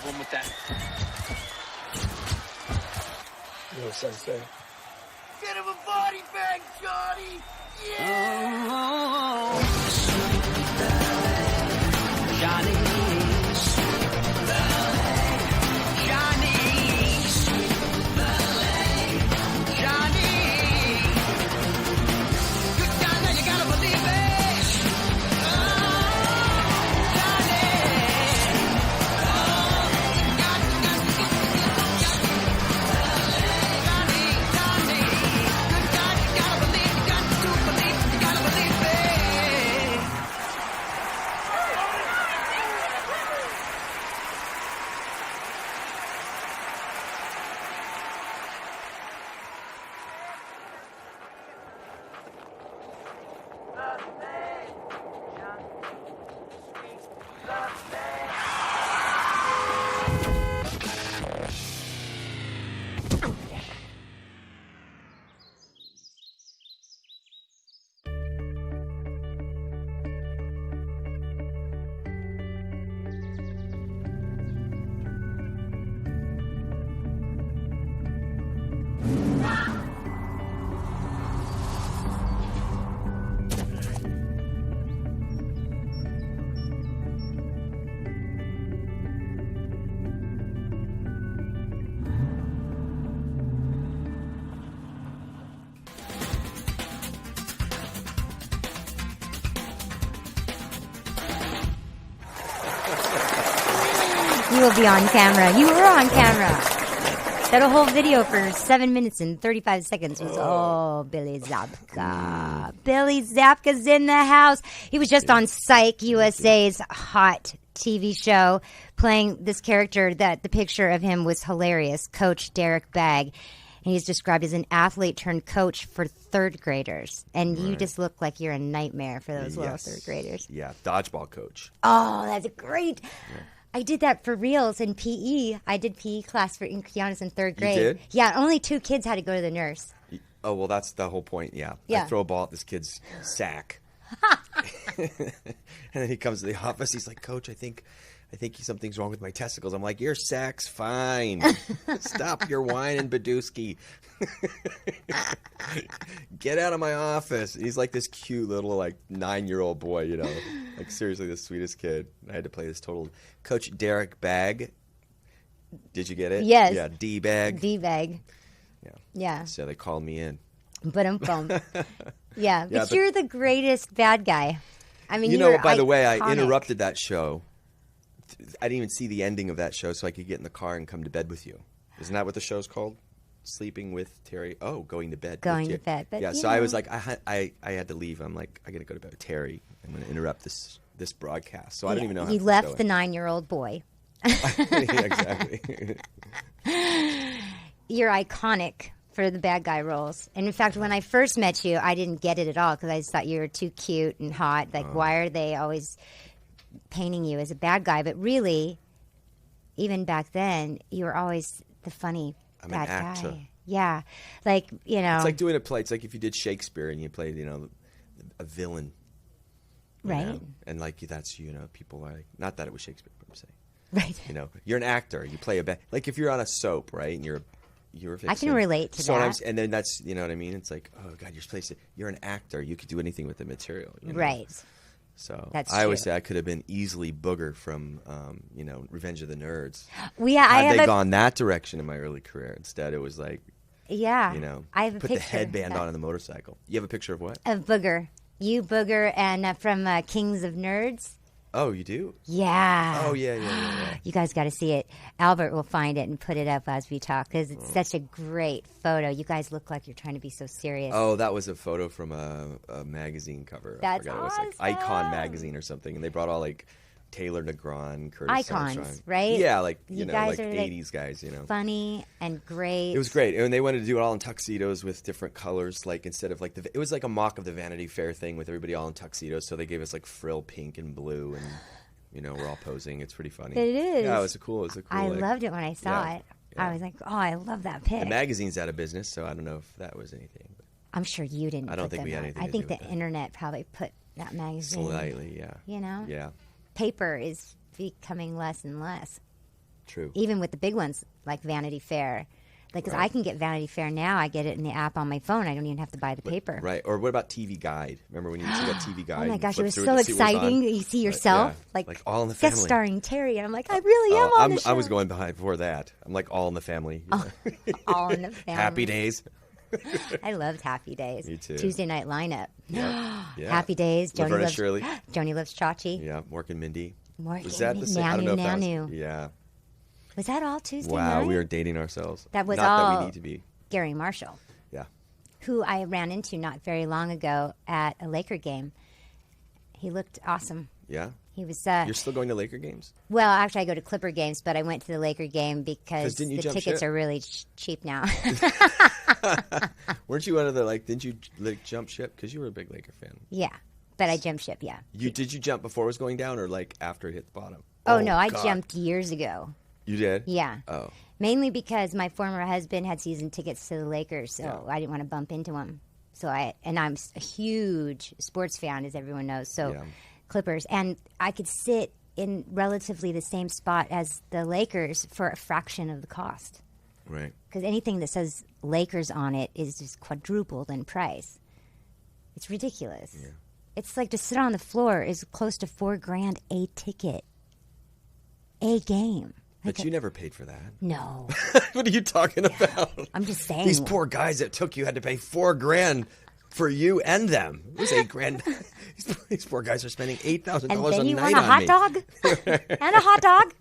one with that. Yo, Sensei. Get him a body bag, Johnny! Yeah! Johnny. You will be on camera. You were on camera. That whole video for 7 minutes and 35 seconds was, Billy Zabka. Billy Zabka's in the house. He was just on Psych USA's hot TV show playing this character that the picture of him was hilarious, Coach Derek Bagg. And he's described as an athlete turned coach for third graders. And you just look like you're a nightmare for those little third graders. Yeah, dodgeball coach. Oh, that's great. Yeah. I did that for reals in PE. I did PE class for Giannis in third grade. You did? Yeah, only 2 kids had to go to the nurse. Oh, well, that's the whole point, yeah. Yeah. I throw a ball at this kid's sack. And then he comes to the office. He's like, Coach, I think something's wrong with my testicles. I'm like, your sack's fine. Stop your whining, Badusky. Get out of my office. He's like this cute little 9-year-old boy, you know, like seriously the sweetest kid. I had to play this total Coach Derek Bagg. Did you get it? Yes. Yeah, D-Bag. D-Bag. Yeah. Yeah. So they called me in. Yeah, but you're the greatest bad guy. I mean, by the way, I interrupted that show. I didn't even see the ending of that show so I could get in the car and come to bed with you. Isn't that what the show's called? Sleeping with Terry. Oh, going to bed. Going to bed. But, yeah, so I was like, I had to leave. I'm like, I got to go to bed with Terry. I'm going to interrupt this broadcast. So I don't even know how you left the 9-year-old boy. Yeah, exactly. You're iconic for the bad guy roles. And in fact, when I first met you, I didn't get it at all because I just thought you were too cute and hot. Like, why are they always painting you as a bad guy? But really, even back then, you were always the funny I'm bad an actor. guy. Yeah. Like, you know. It's like doing a play. It's like if you did Shakespeare and you played, a villain. Right. Know? And that's, people are like, not that it was Shakespeare, but I'm saying. Right. You're an actor. You play a bad, like if you're on a soap, right? And you're a vixen. I can relate to that. And then that's, you know what I mean? It's like, oh God, you're an actor. You could do anything with the material. Right. So that's I true. always say I could have been easily Booger from, Revenge of the Nerds. Well, yeah, Had they gone that direction in my early career. Instead, it was like, yeah, I have a put picture the headband on the motorcycle. You have a picture of what? Of Booger. You, Booger, and from Kings of Nerds. Oh, you do? Yeah. Oh, yeah. You guys got to see it. Albert will find it and put it up as we talk because it's such a great photo. You guys look like you're trying to be so serious. Oh, that was a photo from a magazine cover. That's I forgot. awesome. It was like Icon magazine or something, and they brought all Taylor Negron, Curtis Icons, Armstrong. right? Yeah, you guys are 80s guys, funny and great. It was great, and they wanted to do it all in tuxedos with different colors, instead of it was like a mock of the Vanity Fair thing with everybody all in tuxedos. So they gave us frill pink and blue, and we're all posing. It's pretty funny. It is. Yeah, it was a cool. I loved it when I saw it. Yeah. I was like, oh, I love that pic. The magazine's out of business, so I don't know if that was anything. But I'm sure you didn't. I don't think we had anything. I think the internet probably put that magazine slightly, yeah. You know, yeah. Paper is becoming less and less. True. Even with the big ones like Vanity Fair. Like, because I can get Vanity Fair now. I get it in the app on my phone. I don't even have to buy the paper. Right. Or what about TV Guide? Remember when you used to get TV Guide? Oh my and gosh, it flip was through so to see what was exciting. on? You see yourself, Yeah. like All in the guest family. starring Terry. And I'm like, I really am on the show. I was going behind before that. I'm like All in the Family. All in the family. Happy Days. I loved Happy Days. Me too. Tuesday night lineup. Yeah. Happy Days. Joni Laverne and loves Shirley. Joni loves Chachi. Yeah. Mork and Mindy. Mork Was and that the same? I don't know if that was, Nanu. yeah. Was that all Tuesday Wow, night? we are dating ourselves. That was Not all that we need to be. Gary Marshall, Yeah. who I ran into not very long ago at a Laker game. He looked awesome. Yeah. He was. You're still going to Laker games? Well, actually, I go to Clipper games, but I went to the Laker game 'Cause because didn't you the jump tickets ship? are really cheap now. Weren't you one of the didn't you jump ship? Because you were a big Laker fan. Yeah, but I jumped ship. Yeah. Did you jump before it was going down or like after it hit the bottom? Oh no, I God. jumped years ago. You did? Yeah. Oh. Mainly because my former husband had season tickets to the Lakers, so I didn't want to bump into him. So I'm a huge sports fan, as everyone knows. So Yeah. Clippers, and I could sit in relatively the same spot as the Lakers for a fraction of the cost. Right. Because anything that says Lakers on it is just quadrupled in price. It's ridiculous. Yeah. It's like to sit on the floor is close to $4,000 a ticket, a game. But you never paid for that. No, What are you talking about? I'm just saying. These poor guys that took you had to pay $4,000 for you and them. It was $8,000. These poor guys are spending $8,000 and a then you night want a on hot me. dog and a hot dog.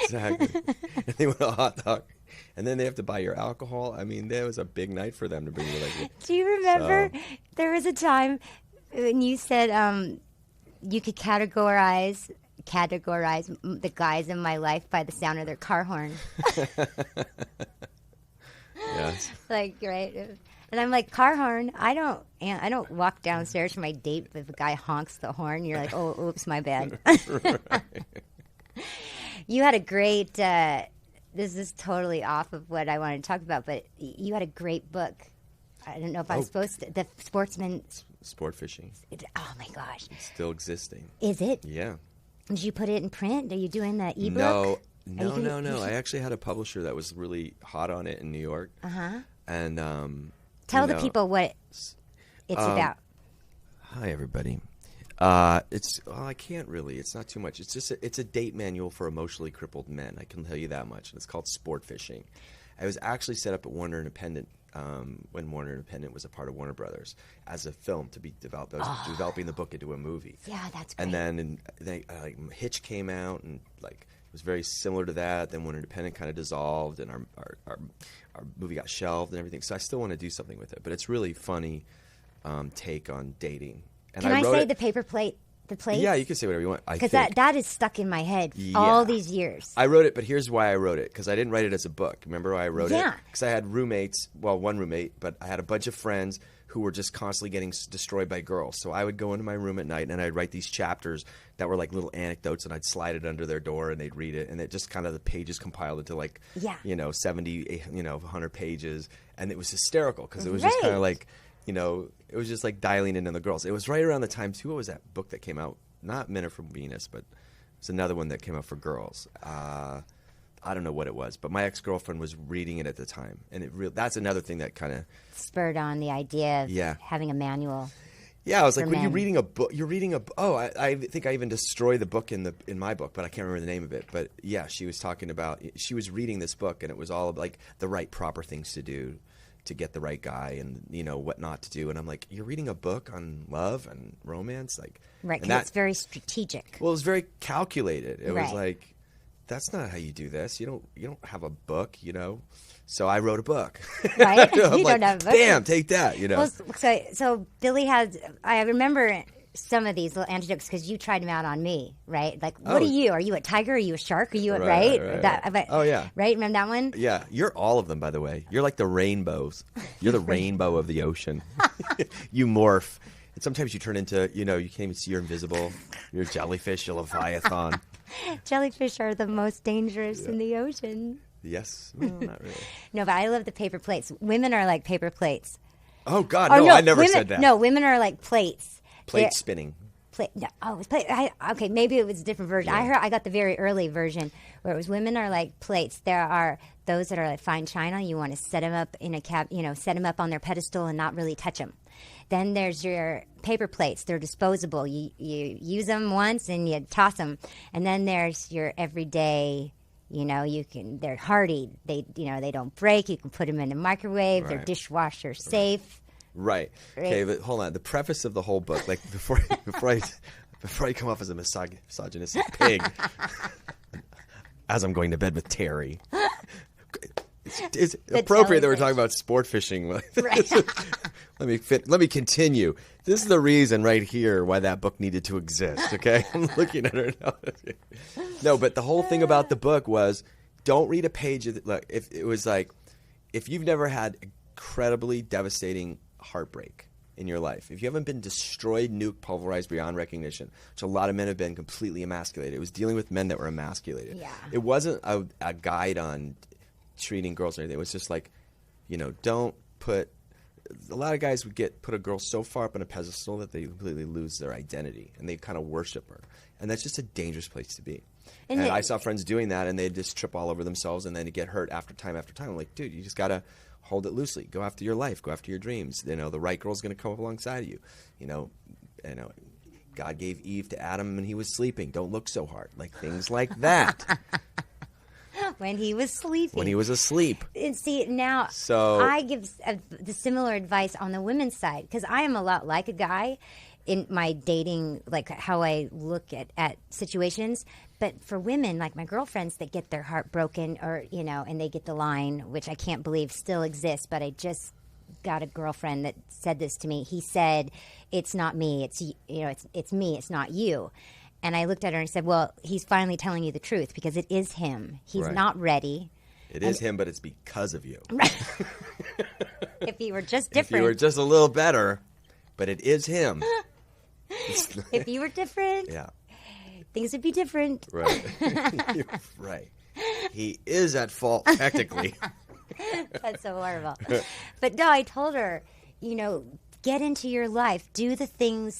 Exactly. And they want a hot dog. And then they have to buy your alcohol. I mean, that was a big night for them to bring you like. Do you remember there was a time when you said you could categorize the guys in my life by the sound of their car horn? Yes. Like, right? And I'm like, car horn. I don't walk downstairs for my date if a guy honks the horn. You're like, oh, oops, my bad. You had a great. This is totally off of what I wanted to talk about, but you had a great book. I don't know if I'm supposed to. The Sportsman. Sport fishing. Oh my gosh. It's still existing. Is it? Yeah. Did you put it in print? Are you doing the ebook? No. I actually had a publisher that was really hot on it in New York. Uh-huh. And Tell the people what it's about. Hi, everybody. I can't really. It's not too much. It's just it's a date manual for emotionally crippled men. I can tell you that much. And it's called Sport Fishing. It was actually set up at Warner Independent when Warner Independent was a part of Warner Brothers as a film to be developed. I was developing the book into a movie. Yeah, that's great. And then Hitch came out and like it was very similar to that. Then Warner Independent kind of dissolved and our movie got shelved and everything. So I still want to do something with it. But it's really funny take on dating. And Can I wrote say it- the paper plate? The plate? Yeah, you can say whatever you want. Because that is stuck in my head all these years. I wrote it, but here's why I wrote it. Because I didn't write it as a book. Remember why I wrote it? Yeah. Because I had roommates. Well, one roommate, but I had a bunch of friends who were just constantly getting destroyed by girls. So I would go into my room at night and I'd write these chapters that were like little anecdotes, and I'd slide it under their door and they'd read it, and it just kind of the pages compiled into like 70, 100 pages, and it was hysterical because it was just kind of like, it was just like dialing in on the girls. It was right around the time too. What was that book that came out? Not Men Are From Venus, but it's another one that came out for girls. I don't know what it was, but my ex-girlfriend was reading it at the time, and that's another thing that kind of spurred on the idea of having a manual. Yeah, I was like, men. "You're reading a book. You're reading a. Oh, I think I even destroy the book in my book, but I can't remember the name of it. But yeah, she was talking about. She was reading this book, and it was all like the right, proper things to do to get the right guy, and what not to do. And I'm like, you're reading a book on love and romance, like Right, and because it's very strategic. Well, it was very calculated. It was Right. like, that's not how you do this. You don't have a book, So I wrote a book. Right? I'm You like, don't have a book. Damn, take that. Well, so Billy has. I remember some of these little anecdotes because you tried them out on me, right? Like, what are you? Are you a tiger? Are you a shark? Are you Right. Oh yeah. Right, remember that one? Yeah, you're all of them, by the way. You're like the rainbows. You're the rainbow of the ocean. You morph. And sometimes you turn into, you can't even see you're invisible. You're a jellyfish, you're a leviathan. Jellyfish are the most dangerous in the ocean. Yes. Well, not really. No, but I love the paper plates. Women are like paper plates. Oh, God, Or no, I never women, said that. No, women are like plates. Plate They're- spinning. No, oh, it was plate. Okay, maybe it was a different version. Yeah. I got the very early version where it was women are like plates. There are those that are like fine china. You want to set them up in a set them up on their pedestal and not really touch them. Then there's your paper plates. They're disposable. You use them once and you toss them. And then there's your everyday. They're hardy. They don't break. You can put them in the microwave. They're Right. dishwasher safe. Right. Okay, but hold on. The preface of the whole book, like before I come off as a misogynistic pig, as I'm going to bed with Terry, it's appropriate that we're talking about sport fishing. Right. Let me continue. This is the reason right here why that book needed to exist. Okay, I'm looking at her now. No, but the whole thing about the book was, don't read a page of look. If you've never had incredibly devastating heartbreak in your life, if you haven't been destroyed, nuked, pulverized beyond recognition, which a lot of men have been completely emasculated. It was dealing with men that were emasculated. Yeah. It wasn't a guide on treating girls or anything. It was just like, don't put. A lot of guys would put a girl so far up on a pedestal that they completely lose their identity and they kind of worship her, and that's just a dangerous place to be. And I saw friends doing that, and they'd just trip all over themselves, and then get hurt after time after time. I'm like, dude, you just gotta hold it loosely. Go after your life. Go after your dreams. The right girl's gonna come up alongside you. God gave Eve to Adam when he was sleeping. Don't look so hard. Like things like that. When he was sleeping. When he was asleep. And see, now So I give the similar advice on the women's side, because I am a lot like a guy in my dating, like how I look at situations. But for women, like my girlfriends that get their heart broken or, and they get the line, which I can't believe still exists, but I just got a girlfriend that said this to me. He said, it's not me. It's me. It's not you. And I looked at her and said, well, he's finally telling you the truth because it is him. He's Right. not ready. It is him, but it's because of you. Right. If he were just different. If you were just a little better, but it is him. If you were different, Yeah. things would be different. Right. Right. He is at fault technically. That's so horrible. But no, I told her, get into your life. Do the things